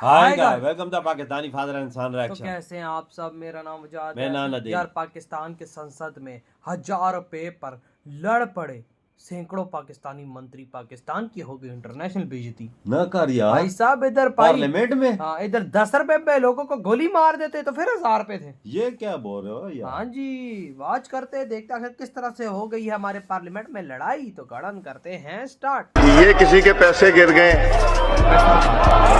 Hi guys, welcome to Pakistani father and son तो reaction. कैसे हैं आप सब। मेरा नाम मुजाद मैं नाम है। नदीम। यार पाकिस्तान के संसद में 1000 रुपए पर लड़ पड़े सैकड़ों पाकिस्तानी मंत्री। पाकिस्तान की होगी इंटरनेशनल बेइज्जती न कर यार भाई साहब। इधर पार्लियामेंट में हाँ, इधर 10 रुपए पे लोगों को गोली मार देते तो फिर 1000 रुपए थे। ये क्या बोल रहे हो यार? हाँ जी, वाच करते देखते आखिर किस तरह से हो गई है हमारे पार्लियामेंट में लड़ाई। तो गणन करते हैं स्टार्ट। ये किसी के पैसे गिर गए,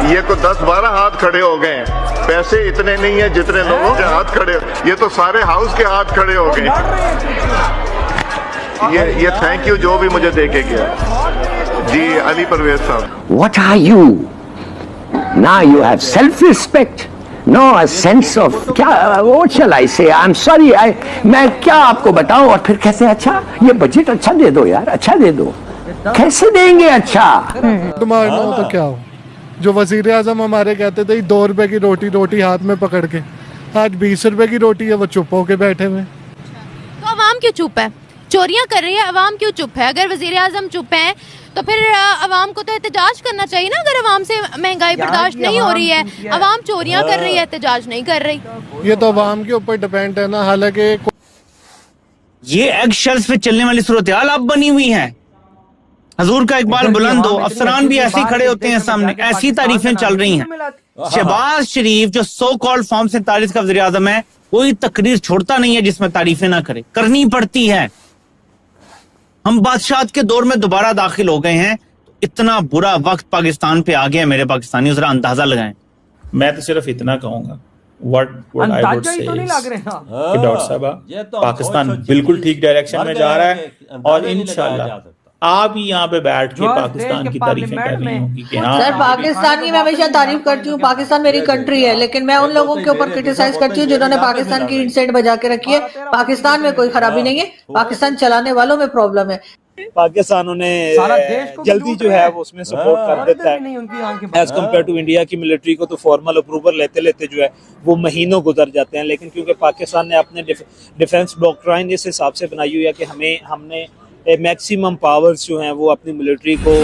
ये तो 10-12 हाथ खड़े हो गए। पैसे इतने नहीं है जितने लोगों के हाथ खड़े, ये तो सारे हाउस के हाथ खड़े हो गए। ये थैंक यू जो भी मुझे दे के गया जी। अली परवेज साहब, What are you? Now you have self-respect. No, a sense of क्या? What shall I say? I'm sorry. मैं क्या आपको बताऊं? और फिर कैसे? अच्छा, ये बजट अच्छा दे दो यार, अच्छा दे दो। कैसे देंगे अच्छा? मारना हो तो क्या हो? जो वजीर आजम हमारे कहते थे 2 रुपए की रोटी हाथ में पकड़ के, आज 20 रुपए की रोटी है, वो चुप होके बैठे हुए। तो अवाम क्यों चुप है? चोरियां कर रही है, अवाम क्यों चुप है? अगर वजीर आजम चुप है तो फिर अवाम को तो एहतजाज करना चाहिए ना। अगर अवाम से महंगाई बर्दाश्त नहीं हो रही है, अवाम चोरियां कर रही है, एहतजाज नहीं कर रही। ये तो अवाम के ऊपर डिपेंड है ना। हालांकि ये एग शेल्स पे चलने वाली सूरत हाल अब बनी हुई है। हजूर का इकबाल बुलंद हो, अफसरान भी ऐसे ही खड़े होते हैं सामने, ऐसी तारीफें चल रही हैं। शहबाज शरीफ जो सो कॉल्ड फॉर्म 47 का वज़ीर आज़म है, कोई तकरीर छोड़ता नहीं है जिसमें तारीफें ना करे, करनी पड़ती है। हम बादशाहत के दौर में दोबारा दाखिल हो गए हैं। इतना बुरा वक्त पाकिस्तान पे आ गया है मेरे पाकिस्तानी, जरा अंदाजा लगाएं। मैं तो सिर्फ इतना कहूंगा, व्हाट आई वुड से कि डॉक्टर साहब पाकिस्तान बिल्कुल ठीक डायरेक्शन में जा रहा है और इंशाल्लाह आप ही यहाँ पे बैठ के पाकिस्तान की तारीफें कर रही होंगी कि हाँ सर, पाकिस्तान की मैं हमेशा तारीफ करती हूँ। पाकिस्तान मेरी कंट्री है, लेकिन मैं उन लोगों के ऊपर क्रिटिसाइज करती हूँ जिन्होंने पाकिस्तान की इंसेंट बजा के रखी है। पाकिस्तान में कोई खराबी नहीं है, पाकिस्तान चलाने वालों में प्रॉब्लम है। पाकिस्तान उन्हें जल्दी जो है वो उसमें सपोर्ट कर देता है एज कम्पेयर टू इंडिया की मिलिट्री को। तो फॉर्मल अप्रूवल लेते लेते जो है वो महीनों गुजर जाते हैं। लेकिन क्योंकि पाकिस्तान ने अपने डिफेंस डॉक्ट्राइन इस हिसाब से बनाई हुई है कि हमने मैक्सिमम पावर्स जो हैं वो अपनी मिलिट्री को।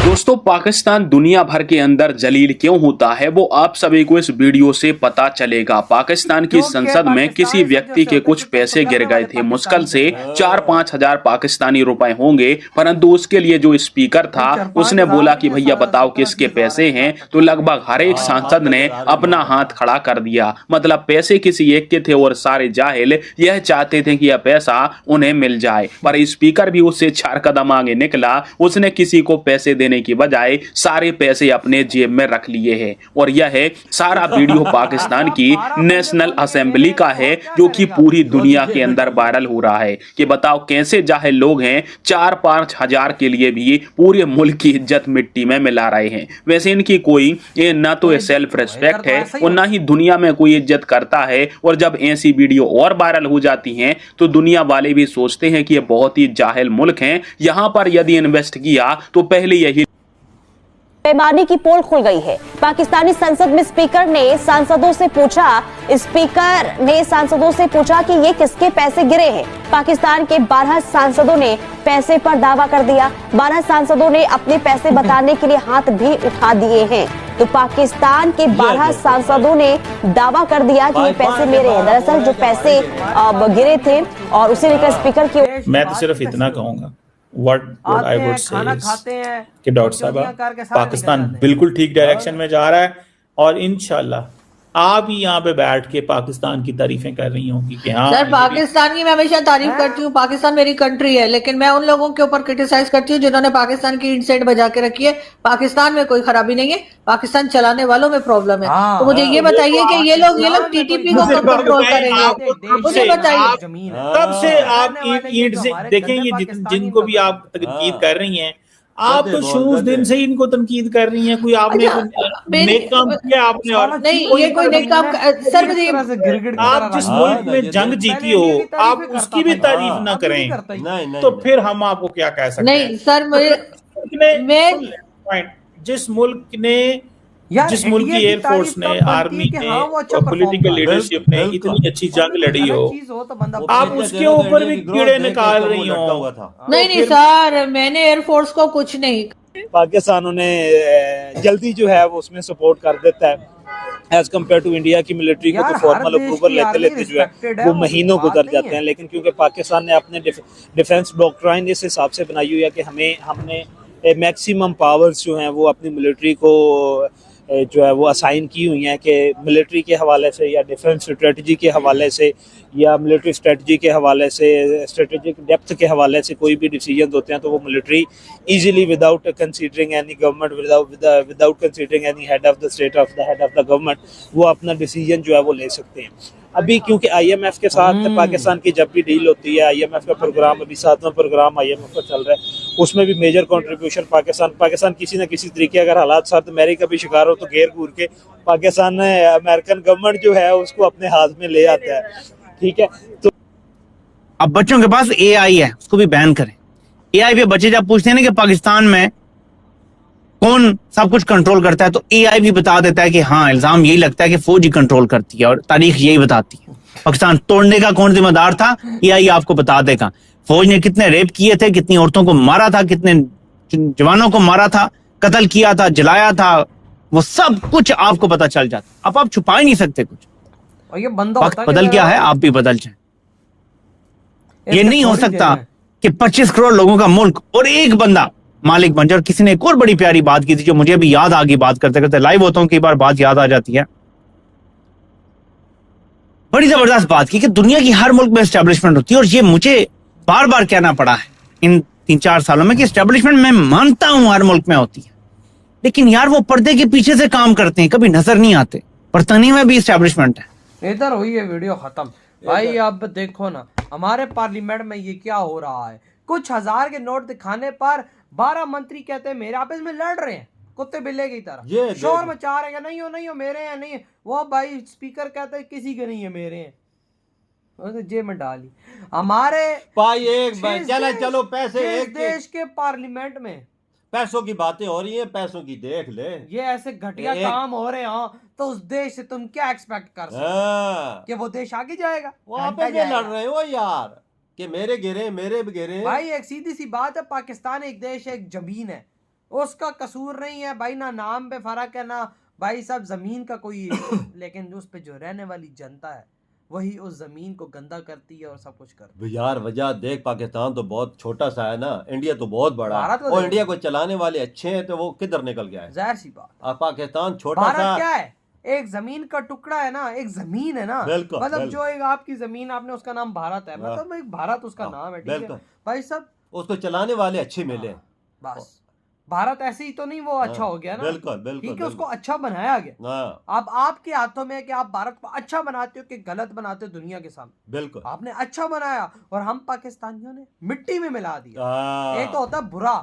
दोस्तों, पाकिस्तान दुनिया भर के अंदर जलील क्यों होता है वो आप सभी को इस वीडियो से पता चलेगा। पाकिस्तान की संसद में किसी व्यक्ति के कुछ पैसे गिर गए थे, मुश्किल से 4-5 हजार पाकिस्तानी रुपए होंगे, परंतु उसके लिए जो स्पीकर था उसने बोला कि भैया बताओ किसके पैसे हैं, तो लगभग हर एक सांसद ने अपना हाथ खड़ा कर दिया। मतलब पैसे किसी एक के थे और सारे जाहिल यह चाहते थे कि यह पैसा उन्हें मिल जाए, पर स्पीकर भी उससे 4 कदम आगे निकला। उसने किसी को पैसे देने की बजाय सारे पैसे अपने जेब में रख लिए हैं। और यह है सारा वीडियो पाकिस्तान की नेशनल असेंबली का है, जो कि पूरी दुनिया के अंदर वायरल हो रहा है कि बताओ कैसे जाहिल लोग हैं, 4-5 हजार के लिए भी पूरे मुल्क की इज्जत मिट्टी में मिला रहे हैं। वैसे इनकी कोई ना तो सेल्फ रिस्पेक्ट है और ना ही दुनिया में कोई इज्जत करता है। और जब ऐसी वीडियो और वायरल हो जाती हैं तो दुनिया वाले भी सोचते हैं कि ये बहुत ही जाहिल मुल्क हैं, यहाँ पर यदि इन्वेस्ट किया तो पहले यही बेईमानी की पोल खुल गई है। पाकिस्तानी संसद में स्पीकर ने सांसदों से पूछा कि ये किसके पैसे गिरे हैं। पाकिस्तान के 12 सांसदों ने पैसे पर दावा कर दिया। 12 सांसदों ने अपने पैसे बताने के लिए हाथ भी उठा दिए हैं। तो पाकिस्तान के 12 सांसदों ने दावा कर दिया कि ये पैसे मेरे हैं। दरअसल जो पैसे गिरे थे और उसे लेकर स्पीकर की मैं तो सिर्फ इतना कहूंगा, व्हाट आई वुड से कि डॉक्टर साहब पाकिस्तान बिल्कुल ठीक डायरेक्शन में जा रहा है और इंशाल्लाह आप ही यहाँ पे बैठ के पाकिस्तान की तारीफें कर रही होंगी कि हाँ। सर, पाकिस्तान की मैं हमेशा तारीफ करती हूँ। पाकिस्तान मेरी कंट्री है, लेकिन मैं उन लोगों के ऊपर क्रिटिसाइज करती हूँ जिन्होंने पाकिस्तान की इंसेंट बजा के रखी है। पाकिस्तान में कोई खराबी नहीं है, पाकिस्तान चलाने वालों में प्रॉब्लम है। तो मुझे ये बताइए कि ये लोग टीटीपी को कब कंट्रोल करेंगे, मुझे बताइए। तब से आप ईंट से देखें, ये जिनको भी आप तनकीद कर रही हैं, आप तो शुरू दिन से ही इनको तनकीद कर रही हैं। कोई आपने नेक काम किया आपने? और नहीं, ये कोई नेक काम सर, मुझे आप जिस मुल्क में जंग जीती हो आप उसकी भी तारीफ ना करें तो फिर हम आपको क्या कह सकते हैं? नहीं सर, मैं जिस मुल्क की एयरफोर्स ने, आर्मी ने और पॉलिटिकल लीडरशिप ने इतनी अच्छी जंग लड़ी हो, आप उसके ऊपर भी कीड़े निकाल रही हो। नहीं सर, मैंने एयरफोर्स को कुछ नहीं पाकिस्तान उन्हें जल्दी जो है वो उसमें सपोर्ट कर देता है एज कम्पेयर टू इंडिया की मिलिट्री को तो फॉर्मल अप्रूवल लेते लेते जो है वो महीनों गुजर जाते हैं। लेकिन क्योंकि पाकिस्तान ने अपने डिफेंस डॉक्ट्राइन इस हिसाब से बनाई हुई है कि हमने मैक्सिमम पावर्स जो हैं वो अपनी मिलिट्री को जो है वो असाइन की हुई हैं कि मिलिट्री के हवाले से या डिफेंस स्ट्रेटजी के हवाले से या मिलिट्री स्ट्रेटजी के हवाले से स्ट्रेटेजिक डेप्थ के हवाले से कोई भी डिसीजन होते हैं तो वो military easily without considering any government without considering any head of the state of the head of the government वो अपना डिसीजन जो है वो ले सकते हैं। अभी क्योंकि IMF के साथ पाकिस्तान की जब भी डील होती है, IMF का प्रोग्राम अभी 7वां प्रोग्राम IMF का चल रहा है, उसमें भी मेजर कंट्रीब्यूशन पाकिस्तान किसी न किसी तरीके अगर हालात साथ अमेरिका भी शिकार हो तो घेर घूर के पाकिस्तान अमेरिकन गवर्नमेंट जो है उसको अपने हाथ में ले आता है। ठीक है, तो अब बच्चों के पास AI है, उसको भी बैन करें। AI पे बच्चे जब पूछते हैं ना कि पाकिस्तान में कौन सब कुछ कंट्रोल करता है तो AI भी बता देता है कि हाँ, इल्जाम यही लगता है कि फौज ही कंट्रोल करती है और तारीख यही बताती है। पाकिस्तान तोड़ने का कौन जिम्मेदार था, AI आपको बता देगा। फौज ने कितने रेप किए थे, कितनी औरतों को मारा था, कितने जवानों को मारा था, कत्ल किया था, जलाया था, वो सब कुछ आपको पता चल जाता। अब आप छुपा ही नहीं सकते कुछ। और ये बंदा वक्त बदल गया है, आप भी बदल जाए। ये नहीं हो सकता कि 25 करोड़ लोगों का मुल्क और एक बंदा मालिक बन जाए। और किसी ने एक और बड़ी प्यारी बात की थी जो मुझे भी याद आ गई, बात करते करते लाइव होता हूं, कई बार बात याद आ जाती है। बड़ी जबरदस्त बात की कि दुनिया की हर मुल्क में एस्टेब्लिशमेंट होती है और ये मुझे बार बार कहना पड़ा है इन 3-4 सालों में कि एस्टेब्लिशमेंट मैं मानता हूं हर मुल्क में होती है, लेकिन यार वो पर्दे के पीछे से काम करते हैं, कभी नजर नहीं आते। बरतानिया में भी एस्टेब्लिशमेंट है। इधर हुई है वीडियो खत्म भाई। अब देखो ना हमारे पार्लियामेंट में ये क्या हो रहा है, कुछ हजार के नोट दिखाने पर 12 मंत्री कहते हैं मेरे आपस में लड़ रहे हैं कुत्ते बिल्ले की तरह, शोर मचा रहे हैं, नहीं हो मेरे हैं, नहीं है वो भाई स्पीकर कहते हैं किसी के नहीं है मेरे हैं, जेब में डाली हमारे भाई एक चलो पैसे एक देश के पार्लियामेंट में पैसों की बातें हो रही है, पैसों की देख ले, ये ऐसे घटिया काम हो रहे हैं तो उस देश से तुम क्या एक्सपेक्ट कर सकते कि वो देश आगे जाएगा? वो आपस में लड़ रहे हो यार कि मेरे गिरे मेरे भी गिरे। भाई एक सीधी सी बात है, पाकिस्तान एक देश है, एक जमीन है, उसका कसूर नहीं है भाई, ना नाम पे फर्क है ना भाई साहब जमीन का कोई लेकिन उस पे जो रहने वाली जनता है वही उस जमीन को गंदा करती है और सब कुछ करती है। यार वजह देख, पाकिस्तान तो बहुत छोटा सा है ना, इंडिया तो बहुत बड़ा है और इंडिया को चलाने वाले अच्छे हैं तो वो किधर निकल गया है? जाहिर सी बात, पाकिस्तान छोटा सा क्या है, एक जमीन का टुकड़ा है ना, एक जमीन है ना, मतलब जो एक आपकी जमीन आपने उसका नाम भारत है, मतलब एक भारत उसका नाम है, ठीक है भाई साहब, उसको चलाने वाले अच्छे मिले बस। भारत ऐसे ही तो नहीं वो अच्छा हो गया ना, बिल्कुल ठीक है, उसको अच्छा बनाया गया। अब आपके हाथों में है कि आप भारत को अच्छा बनाते हो कि गलत बनाते हो दुनिया के सामने। बिल्कुल आपने अच्छा बनाया और हम पाकिस्तानियों ने मिट्टी में मिला दिया। एक तो होता है बुरा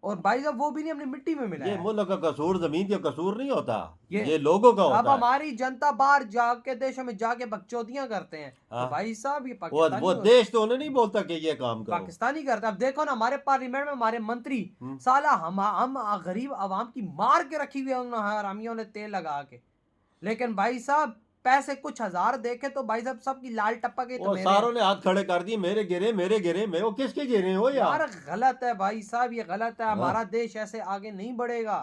और भाई साहब वो भी नहीं हमने मिट्टी में मिलाया। ये मुल्क का कसूर जमीन का कसूर नहीं होता, ये लोगों का होता है। अब हमारी जनता बाहर जाके देशों में जाके बकचोदियां करते हैं तो भाई साहब ये पाकिस्तानी वो देश तो उन्हें नहीं बोलता कि ये काम करो, पाकिस्तानी करता है। अब देखो ना हमारे पार्लियामेंट में हमारे मंत्री साला हम गरीब आवाम की मार के रखी हुई है उन हरामियों ने तेल लगा के, लेकिन भाई साहब पैसे कुछ हजार देखे तो भाई साहब सबकी लाल टपक गई तो सारों ने हाथ खड़े कर दिए, मेरे गिरे मैं वो किसके गिरे हो यार? गलत है भाई साहब, ये गलत है। हमारा देश ऐसे आगे नहीं बढ़ेगा।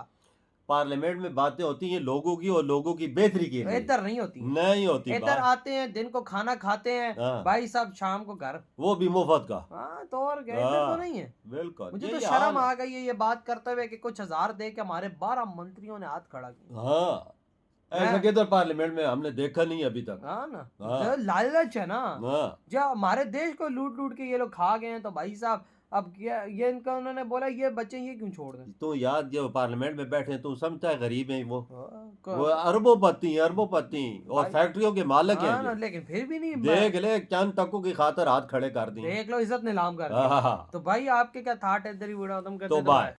पार्लियामेंट में बातें होती हैं लोगों की और लोगों की बेहतरी की, इधर नहीं होती। इधर आते हैं दिन को खाना खाते हैं भाई साहब, शाम को घर, वो भी मुफ्त का। तो और तो नहीं है। बिल्कुल, मुझे तो शर्म आ गई है ये बात करते हुए कि कुछ हजार दे के हमारे 12 मंत्रियों ने हाथ खड़ा किया। ऐसा किधर पार्लियामेंट में हमने देखा नहीं अभी तक। ना लालच है ना, जब हमारे देश को लूट के ये लोग खा गए हैं तो भाई साहब अब ये इनका उन्होंने बोला ये बच्चे ये क्यों छोड़ दें? तू याद जो पार्लियामेंट में बैठे तू समझता है गरीब है वो अरबोपति और फैक्ट्रियों के मालिक हैं, लेकिन फिर भी नहीं देख ले चंद तकों की खातर हाथ खड़े कर दिए, देख लो इज्जत नीलाम कर दी। तो भाई आपके क्या थाट है इधर ही वीडियो खत्म करते हैं।